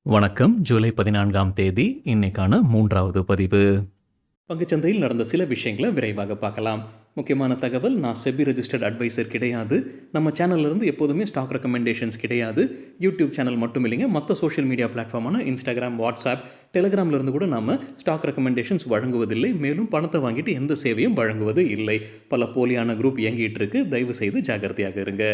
வணக்கம். ஜூலை 14ஆம் தேதி இன்னைக்கான 3வது பதிவு. பங்குச்சந்தையில் நடந்த சில விஷயங்கள விரைவாக பார்க்கலாம். முக்கியமான தகவல், நான் செபி ரெஜிஸ்டர்ட் அட்வைசர் கிடையாது. நம்ம சேனல்ல இருந்து எப்போதுமே ஸ்டாக் ரெக்கமெண்டேஷன்ஸ் கிடையாது. யூடியூப் சேனல் மட்டும் இல்லைங்க, மற்ற சோஷியல் மீடியா பிளாட்ஃபார்மான இன்ஸ்டாகிராம், வாட்ஸ்அப், டெலிகிராம்ல இருந்து கூட நாம ஸ்டாக் ரெக்கமெண்டேஷன்ஸ் வழங்குவதில்லை. மேலும் பணத்தை வாங்கிட்டு எந்த சேவையும் வழங்குவது இல்லை. பல போலியான குரூப் இயங்கிட்டு இருக்கு. தயவு செய்து ஜாக்கிரதையாக இருங்க.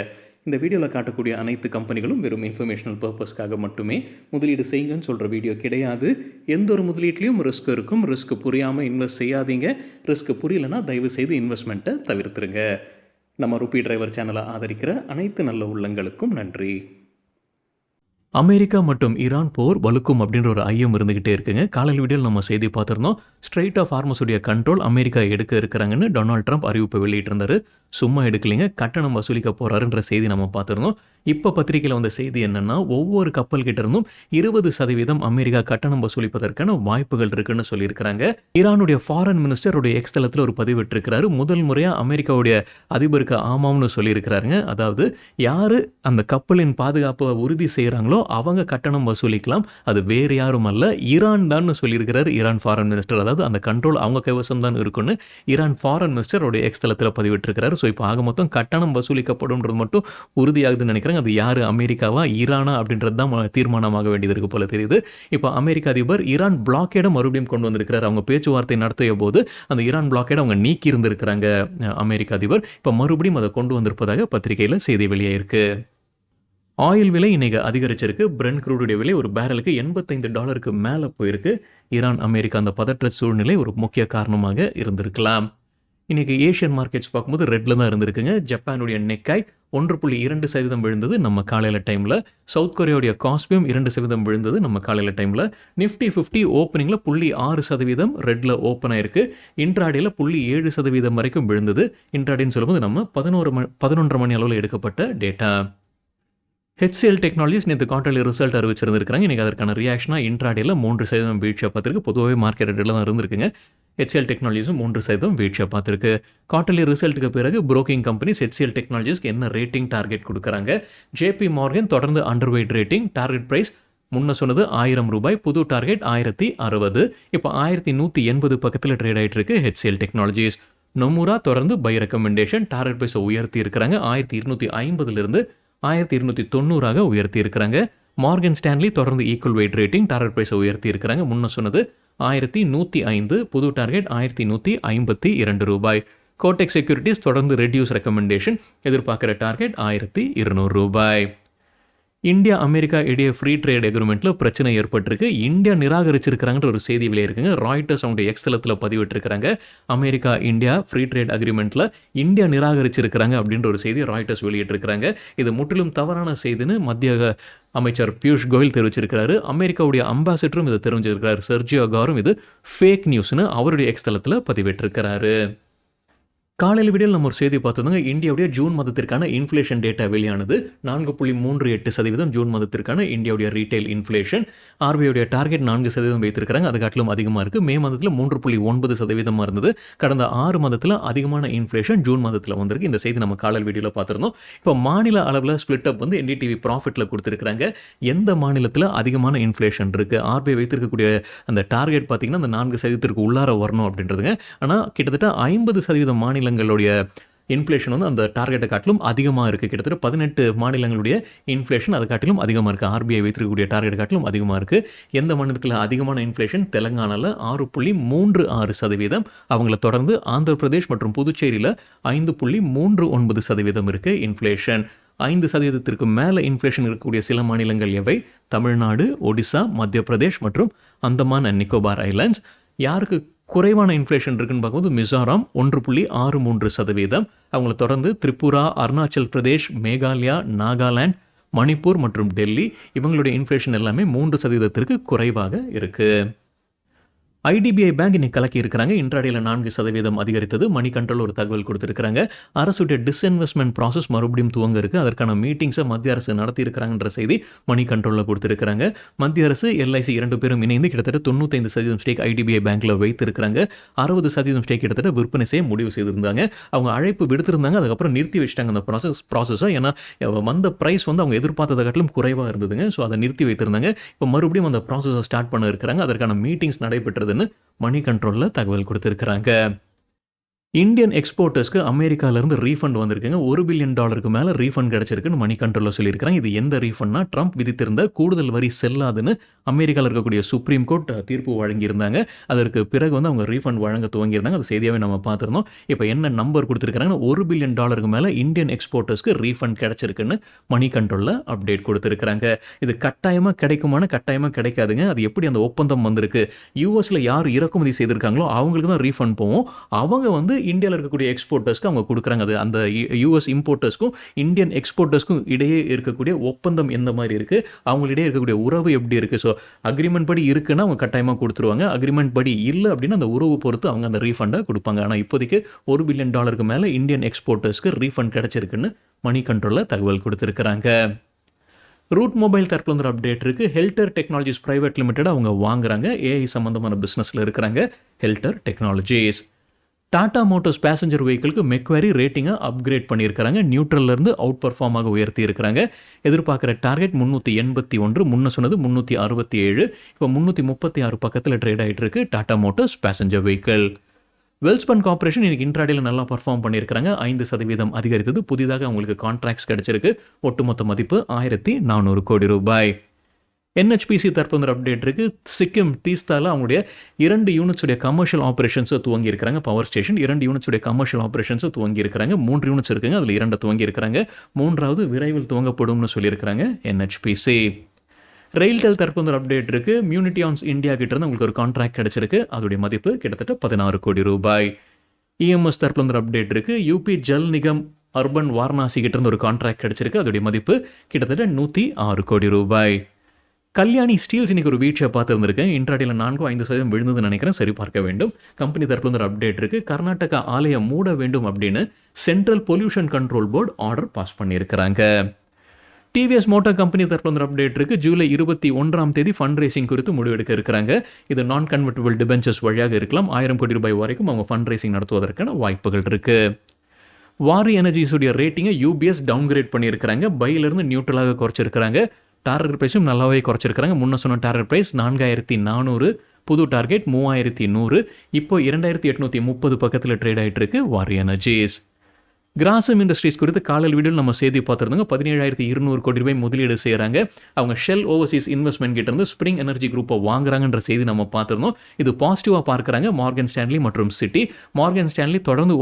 இந்த வீடியோவில் காட்டக்கூடிய அனைத்து கம்பெனிகளும் வெறும் இன்ஃபர்மேஷனல் பர்பஸ்க்காக மட்டுமே முதலீடு செய்யுங்கன்னு சொல்கிற வீடியோ கிடையாது. எந்த ஒரு முதலீட்லையும் ரிஸ்க் இருக்கும். ரிஸ்க் புரியாமல் இன்வெஸ்ட் செய்யாதீங்க. ரிஸ்க் புரியலனா தயவு செய்து இன்வெஸ்ட்மெண்ட்டை தவிர்த்துருங்க. நம்ம ருபி டிரைவர் சேனலை ஆதரிக்கிற அனைத்து நல்ல உள்ளங்களுக்கும் நன்றி. அமெரிக்கா மற்றும் ஈரான் போர் வலுக்கும் அப்படின்ற ஒரு ஐயம் இருந்துகிட்டே இருக்குங்க. காலையில் வீடியோவில் நம்ம செய்தி பார்த்துருந்தோம். ஸ்ட்ரெயிட் ஆஃப் ஹார்மஸுடைய கண்ட்ரோல் அமெரிக்கா எடுக்க இருக்கிறாங்கன்னு டொனால்ட் ட்ரம்ப் அறிவிப்பை வெளியிட்டிருந்தாரு. சும்மா எடுக்கலைங்க, கட்டணம் வசூலிக்க போறாருன்ற செய்தி நம்ம பார்த்துருந்தோம். இப்போ பத்திரிகையில் வந்த செய்தி என்னன்னா, ஒவ்வொரு கப்பல் கிட்ட இருந்தும் 20% அமெரிக்கா கட்டணம் வசூலிப்பதற்கான வாய்ப்புகள் இருக்குன்னு சொல்லியிருக்கிறாங்க. ஈரானுடைய ஃபாரின் மினிஸ்டருடைய எக்ஸ் தளத்தில் ஒரு பதிவிட்டிருக்கிறாரு. முதல் முறையாக அமெரிக்காவுடைய அதிபருக்கு ஆமாம்னு சொல்லியிருக்கிறாருங்க. அதாவது யாரு அந்த கப்பலின் பாதுகாப்பை உறுதி செய்கிறாங்களோ அவங்க கட்டணம் வசூலிக்கலாம். அது வேறு யாரும் அல்ல, ஈரான் தான் சொல்லியிருக்கிறார் ஈரான் ஃபாரின் மினிஸ்டர். அதாவது அந்த கண்ட்ரோல் அவங்க கைவசம் தான் இருக்குன்னு ஈரான் ஃபாரின் மினிஸ்டருடைய எக்ஸ் தளத்தில் பதிவிட்டிருக்கிறாரு. ஸோ இப்போ ஆக மொத்தம் கட்டணம் வசூலிக்கப்படும்ன்றது மட்டும் உறுதியாகுதுன்னு நினைக்கிறேன். அது யாரு, அமெரிக்காவா ஈரானா அப்படின்றது தான் தீர்மானமாக வேண்டியது இருக்கு போல தெரியுது. இப்போ அமெரிக்க அதிபர் ஈரான் பிளாக்கேட மறுபடியும் கொண்டு வந்திருக்கிறார். அவங்க பேச்சுவார்த்தை நடத்திய போது அந்த ஈரான் பிளாக்கேட அவங்க நீக்கி இருந்திருக்கிறாங்க அமெரிக்க அதிபர். இப்போ மறுபடியும் அதை கொண்டு வந்திருப்பதாக பத்திரிகையில் செய்தி வெளியாயிருக்கு. ஆயில் விலை இன்னைக்கு அதிகரிச்சிருக்கு. பிரெண்ட் க்ரூடுடைய விலை ஒரு பேரலுக்கு $85 மேலே போயிருக்கு. ஈரான் அமெரிக்கா அந்த பதற்ற சூழ்நிலை ஒரு முக்கிய காரணமாக இருந்திருக்கலாம். இன்னைக்கு ஏஷியன் மார்க்கெட்ஸ் பார்க்கும்போது ரெட்டில் தான் இருந்திருக்குங்க. ஜப்பானுடைய நெக்காய் 1.2% விழுந்தது நம்ம காலையில் டைமில். சவுத் கொரியாவுடைய காஸ்பியும் 2% விழுந்தது நம்ம காலையில் டைமில். நிஃப்டி 50 ஓப்பனிங்கில் 0.6% ரெட்டில் ஓப்பன் ஆயிருக்கு. இன்ட்ராடேயில் 0.7% வரைக்கும் விழுந்தது. இன்ட்ராடேன்னு சொல்லும்போது நம்ம 11:30 மணி அளவில் எடுக்கப்பட்ட டேட்டா. HCL டெக்னாலஜிஸ் நேற்று குவார்டர்லி ரிசல்ட் அறிவிச்சிருந்திருக்காங்க. இன்றைக்கி அதற்கான ரியாக்ஷனாக இன்ட்ராடேயில் 3% வீழ்ச்சியாக பார்த்துருக்கு. பொதுவாகவே மார்க்கெட் ரேட்டில் தான் இருந்திருக்குங்க. HCL டெக்னாலஜிஸும் 3% வீழ்ச்சியாக பார்த்துருக்கு. குவார்டர்லி ரிசல்ட்டுக்கு பிறகு புரோக்கிங் கம்பெனிஸ் HCL டெக்னாலஜிஸ்க்கு என்ன ரேட்டிங் டார்கெட் கொடுக்குறாங்க? JP மார்கன் தொடர்ந்து underweight rating. Target price முன்ன சொன்னது ₹1000, புது டார்கெட் 1060. இப்போ 1180 பக்கத்தில் ட்ரேட் ஆகிட்டு இருக்கு HCL டெக்னாலஜிஸ். நொமுரா தொடர்ந்து பை ரெக்கமெண்டேஷன். டார்கெட் ப்ரைஸை உயர்த்தி இருக்கிறாங்க. 1250 1290 உயர்த்தி இருக்கிறாங்க. மார்கன் ஸ்டான்லி தொடர்ந்து ஈக்குவல் வெயிட் ரேட்டிங். டார்கெட் ப்ரைஸை உயர்த்தி இருக்கிறாங்க. முன்ன சொன்னது 1105, புது டார்கெட் ₹1152. கோடெக் செக்யூரிட்டிஸ் தொடர்ந்து ரெடியூஸ் ரெக்கமெண்டேஷன். எதிர்பார்க்குற டார்கெட் ₹1200. இந்தியா அமெரிக்கா இடையே ஃப்ரீ ட்ரேட் எக்ரிமெண்ட்டில் பிரச்சனை ஏற்பட்டிருக்கு. இந்தியா நிராகரிச்சிருக்கிறாங்கன்ற ஒரு செய்தி வெளியிருக்குங்க. ராய்டர்ஸ் அவங்களுடைய எக்ஸ் தளத்தில் பதிவிட்டிருக்கிறாங்க. அமெரிக்கா இந்தியா ஃப்ரீ ட்ரேட் அக்ரிமெண்ட்டில் இந்தியா நிராகரிச்சிருக்கிறாங்க அப்படின்ற ஒரு செய்தி ராய்டர்ஸ் வெளியிட்டிருக்கிறாங்க. இது முற்றிலும் தவறான செய்தின்னு மத்திய அமைச்சர் பியூஷ் கோயல் தெரிவிச்சிருக்கிறாரு. அமெரிக்காவுடைய அம்பாசிடரும் இதை தெரிவிச்சிருக்கிறார். செர்ஜியோ காரும் இது ஃபேக் நியூஸ்னு அவருடைய எக்ஸ் தளத்தில் பதிவிட்டிருக்கிறாரு. காலையில் வீடியோவில் நம்ம ஒரு செய்தி பார்த்தோங்க. இந்தியாவுடைய ஜூன் மாதத்திற்கான இன்ஃப்ளேஷன் டேட்டா வெளியானது. 4.38% ஜூன் மாதத்திற்கான இந்தியாவுடைய ரீட்டைல் இன்ஃப்ளேஷன். ஆர்பிஐடைய டார்கெட் 4% வைத்திருக்கிறாங்க. அது காட்டிலும் அதிகமாக இருக்குது. மே மாதத்தில் 3.9% இருந்தது. கடந்த 6 மாதத்தில் அதிகமான இன்ஃப்ளேஷன் ஜூன் மாதத்தில் வந்திருக்கு. இந்த செய்தி நம்ம காலையில் வீடியோவில் பார்த்துருந்தோம். இப்போ மாநில அளவில் ஸ்பிளிட் அப் வந்து NDTV ப்ராஃபிட்டில் கொடுத்துருக்காங்க. எந்த மாநிலத்தில் அதிகமான இன்ஃப்ளேஷன் இருக்குது, ஆர்பிஐ வைத்திருக்கக்கூடிய அந்த டார்கெட் பார்த்தீங்கன்னா அந்த 4% உள்ளார வரணும் அப்படின்றதுங்க. ஆனால் கிட்டத்தட்ட 50% மாநிலங்களுடைய இன்ஃப்ளேஷன் வந்து அந்த டார்கெட்டை காட்டிலும் அதிகமாக இருக்குது. கிட்டத்தட்ட 18 மாநிலங்களுடைய இன்ஃப்ளேஷன் அதை காட்டிலும் அதிகமாக இருக்குது. ஆர்பிஐ வைத்திருக்கக்கூடிய டார்கெட் காட்டிலும் அதிகமாக இருக்குது. எந்த மாநிலத்தில் அதிகமான இன்ஃப்ளேஷன்? தெலங்கானாவில் 6.36%. அவங்கள தொடர்ந்து ஆந்திர பிரதேஷ் மற்றும் புதுச்சேரியில் 5.39% இருக்குது இன்ஃப்ளேஷன். 5% மேலே இன்ஃப்ளேஷன் இருக்கக்கூடிய சில மாநிலங்கள் எவை? தமிழ்நாடு, ஒடிசா, மத்திய பிரதேஷ் மற்றும் அந்தமான் அண்ட் நிக்கோபார் ஐலாண்ட்ஸ். யாருக்கு குறைவான இன்ஃப்ளேஷன் இருக்குன்னு பார்க்கும்போது மிசோராம் 1.63%. அவங்கள தொடர்ந்து திரிபுரா, அருணாச்சல் பிரதேஷ், மேகாலயா, நாகாலாந்து, மணிப்பூர் மற்றும் டெல்லி. இவங்களுடைய இன்ஃப்ளேஷன் எல்லாமே 3%க்கு குறைவாக இருக்குது. ஐடிபிஐ பேங்க் இன்னைக்கு கலக்கி இருக்கிறாங்க. இன்ட்ராடேல 4% அதிகரித்தது. மணி கண்ட்ரோல் ஒரு தகவல் கொடுத்திருக்கிறாங்க. அரசுடைய டிஸ்இன்வெஸ்ட்மென்ட் ப்ராசஸ் மறுபடியும் துவங்க இருக்கு. அதற்கான மீட்டிங்ஸை மத்திய அரசு நடத்தி இருக்கிறாங்கன்ற செய்தி மணி கண்ட்ரோல்ல கொடுத்திருக்கிறாங்க. மத்திய அரசு, எல்ஐசி 2 பேரும் இணைந்து கிட்டத்தட்ட 95% ஸ்டேக் ஐடிபிஐ பேங்க்ல வைத்திருக்கிறாங்க. 60% ஸ்டேக் கிட்டத்தட்ட விற்பனை செய்ய முடிவு செய்திருந்தாங்க. அவங்க அழைப்பு விடுத்திருந்தாங்க. அதுக்கப்புறம் நிறுத்தி வச்சுட்டாங்க அந்த ப்ராசஸை. ஏன்னா வந்த பிரைஸ் வந்து அவங்க எதிர்பார்த்ததை காட்டிலும் குறைவாக இருந்ததுங்க. ஸோ அதை நிறுத்தி வைத்திருந்தாங்க. இப்போ மறுபடியும் அந்த ப்ராசஸை ஸ்டார்ட் பண்ண இருக்கிறாங்க. அதற்கான மீட்டிங்ஸ் நடைபெற்றதுன்னு மணி கண்ட்ரோல்ல தகவல் கொடுத்திருக்கிறாங்க. இந்தியன் எக்ஸ்போர்ட்டர்ஸ்க்கு அமெரிக்காவிலிருந்து ரீஃபண்ட் வந்திருக்குங்க. $1 பில்லியன் மேல ரீஃபண்ட் கிடைச்சிருக்குன்னு மணி கண்ட்ரோல்ல சொல்லியிருக்கிறாங்க. இது எந்த ரீஃபண்ட்னா, ட்ரம்ப் விதித்திருந்த கூடுதல் வரி செல்லாதுன்னு அமெரிக்காவில் இருக்கக்கூடிய சுப்ரீம் கோர்ட் தீர்ப்பு வழங்கியிருந்தாங்க. அதற்கு பிறகு வந்து அவங்க ரீஃபண்ட் வழங்க துவங்கியிருந்தாங்க. அது செய்தியாகவே நம்ம பார்த்துருந்தோம். இப்போ என்ன நம்பர் கொடுத்துருக்காங்கன்னா, $1 பில்லியன் மேல இந்தியன் எக்ஸ்போர்ட்டர்ஸ்க்கு ரீஃபண்ட் கிடைச்சிருக்குன்னு மணி கண்ட்ரோல்ல அப்டேட் கொடுத்துருக்காங்க. இது கட்டாயமா கிடைக்குமானா கட்டாயமா கிடைக்காதுங்க. அது எப்படி அந்த ஒப்பந்தம் வந்திருக்கு, யூஎஸ்ல யார் இறக்குமதி செய்திருக்காங்களோ அவங்களுக்கு தான் ரீஃபண்ட் போகும். அவங்க வந்து இந்தியாவில் இருக்கக்கூடிய எக்ஸ்போர்ட்டர்ஸ்க்கு அவங்க கொடுக்குறாங்க. அது அந்த யூஎஸ் இம்போர்ட்டர்ஸ்க்கும் இந்தியன் எக்ஸ்போர்ட்டர்ஸ்க்கும் இடையே இருக்கக்கூடிய ஒப்பந்தம் எந்த மாதிரி இருக்குது, அவங்களிடையே இருக்கக்கூடிய உறவு எப்படி இருக்குது. ஸோ அக்ரிமெண்ட் படி இருக்குன்னா அவங்க கட்டாயமாக கொடுத்துருவாங்க. அக்ரிமெண்ட் படி இல்லை அப்படின்னா அந்த உறவு பொறுத்து அவங்க அந்த ரீஃபண்டை கொடுப்பாங்க. ஆனால் இப்போதைக்கு $1 பில்லியன் மேலே இந்தியன் எக்ஸ்போர்ட்டர்ஸ்க்கு ரீஃபண்ட் கிடைச்சிருக்குன்னு மணி கண்ட்ரோலில் தகவல் கொடுத்துருக்குறாங்க. ரூட் மொபைல் தரப்புல ஒரு அப்டேட் இருக்குது. ஹெல்டர் டெக்னாலஜிஸ் பிரைவேட் லிமிடெட் அவங்க வாங்குறாங்க. ஏஐ சம்பந்தமான பிஸ்னஸில் இருக்கிறாங்க Helder Technologies. Tata Motors passenger வெஹிக்கிளுக்கு மெக்வாரி ரேட்டிங்கை அப்கிரேட் பண்ணியிருக்கிறாங்க. நியூட்ரல்லேருந்து அவுட் பர்ஃபார்மாக உயர்த்தி இருக்கிறாங்க. எதிர்பார்க்குற டார்கெட் 381, முன்ன சொன்னது 367, இப்போ 336 பக்கத்தில் ட்ரேட் ஆகிட்டு இருக்கு Tata Motors passenger vehicle. Welspun corporation இன்னைக்கு இன்ட்ராடேல நல்லா பர்ஃபார்ம் பண்ணியிருக்காங்க. 5% அதிகரித்தது. புதிதாக அவங்களுக்கு கான்ட்ராக்ட்ஸ் கிடைச்சிருக்கு. ஒட்டுமொத்த மதிப்பு ₹1400 கோடி. என்ஹெச்பிசி தரப்பு அப்டேட் இருக்கு. சிக்கிம் தீஸ்தால அவங்களுடைய 2 யூனிட்ஸுடைய கமர்ஷியல் ஆப்ரேஷன்ஸை துவங்கி இருக்கிறாங்க. பவர் ஸ்டேஷன் 2 யூனிட்ஸுடைய கமர்ஷியல் ஆப்ரேஷன்ஸை துவங்கி இருக்கிறாங்க. 3 யூனிட்ஸ் இருக்குங்க. அதில் 2 துவங்கி இருக்கிறாங்க. 3வது விரைவில் துவங்கப்படும்னு சொல்லியிருக்கிறாங்க என்ஹெச்பிசி. ரெயில்டெல் தரப்பு அப்டேட் இருக்கு. மியூனிட்டி ஆன்ஸ் இந்தியா கிட்ட இருந்து உங்களுக்கு ஒரு கான்ட்ராக்ட் கிடைச்சிருக்கு. அதோடைய மதிப்பு கிட்டத்தட்ட ₹16 கோடி. இஎம்எஸ் தரப்புல அப்டேட் இருக்கு. யூபி ஜல் நிகம் அர்பன் வாரணாசி கிட்ட இருந்து ஒரு கான்ட்ராக்ட் கிடைச்சிருக்கு. அதோடைய மதிப்பு கிட்டத்தட்ட ₹106 கோடி. கல்யாணி ஸ்டீல்ஸ் இன்னைக்கு ஒரு வீழ்ச்சியை பார்த்துருந்துருக்கேன். இன்ட்ராடேல 4-5% விழுந்ததுன்னு நினைக்கிறேன். சரி பார்க்க வேண்டும். கம்பெனி தரப்புல ஒரு அப்டேட் இருக்கு. கர்நாடகா ஆலயம் மூட வேண்டும் அப்படின்னு central pollution control board order pass பண்ணியிருக்கிறாங்க. டிவிஎஸ் மோட்டார் கம்பெனி தரப்புல ஒரு அப்டேட் இருக்கு. ஜூலை 21 ஃபண்ட் ரைசிங் குறித்து முடிவெடுக்க இருக்கிறாங்க. இது நான் கன்வெர்ட்டிபிள் டிபென்ச்சர்ஸ் வழியாக இருக்கலாம். ₹1000 கோடி வரைக்கும் அவங்க ஃபண்ட் ரைசிங் நடத்துவதற்கான வாய்ப்புகள் இருக்கு. வாரி எனர்ஜிஸுடைய ரேட்டிங்கை யூபிஎஸ் டவுன்கிரேட் பண்ணியிருக்கிறாங்க. பையிலிருந்து நியூட்ரலாக குறைச்சிருக்கிறாங்க. டார்கெட் ப்ரைஸும் நல்லாவே குறைச்சிருக்கிறாங்க. முன்ன சொன்ன டார்கெட் ப்ரைஸ் 4400, புது டார்கெட் 3100, இப்போ 2830 பக்கத்தில் ட்ரேட் ஆகிட்டு இருக்கு வாரி எனர்ஜிஸ். கிராசம் இண்டஸ்ட்ரீஸ் குறித்து காலையில் வீடியோவில் நம்ம செய்தி பார்த்துருந்தோங்க. ₹17,200 கோடி முதலீடு செய்கிறாங்க. அவங்க ஷெல் ஓவர்சீஸ் இன்வெஸ்ட்மெண்ட் கிட்ட இருந்து ஸ்ப்ரிங் எனர்ஜி குரூப்பை வாங்குறாங்கன்ற செய்தி நம்ம பார்த்துருந்தோம். இது பாசிட்டிவாக பார்க்குறாங்க மார்கன் ஸ்டான்லி மற்றும் சிட்டி. மார்கன் ஸ்டான்லி தொடர்ந்து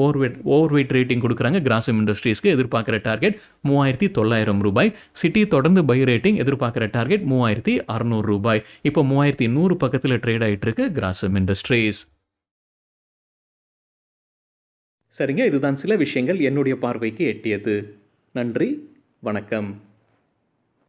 ஓவர் வெயிட் ரேட்டிங் கொடுக்குறாங்க கிராசம் இண்டஸ்ட்ரீஸ்க்கு. எதிர்பார்க்குற டார்கெட் ₹3900. சிட்டி தொடர்ந்து பை ரேட்டிங். எதிர்பார்க்குற டார்கெட் ₹3600. இப்போ 3100 பக்கத்தில் ட்ரேட் ஆகிட்டு இருக்கு கிராசம் இண்டஸ்ட்ரீஸ். சரிங்க, இதுதான் சில விஷயங்கள் என்னுடைய பார்வைக்கு எட்டியது. நன்றி, வணக்கம்.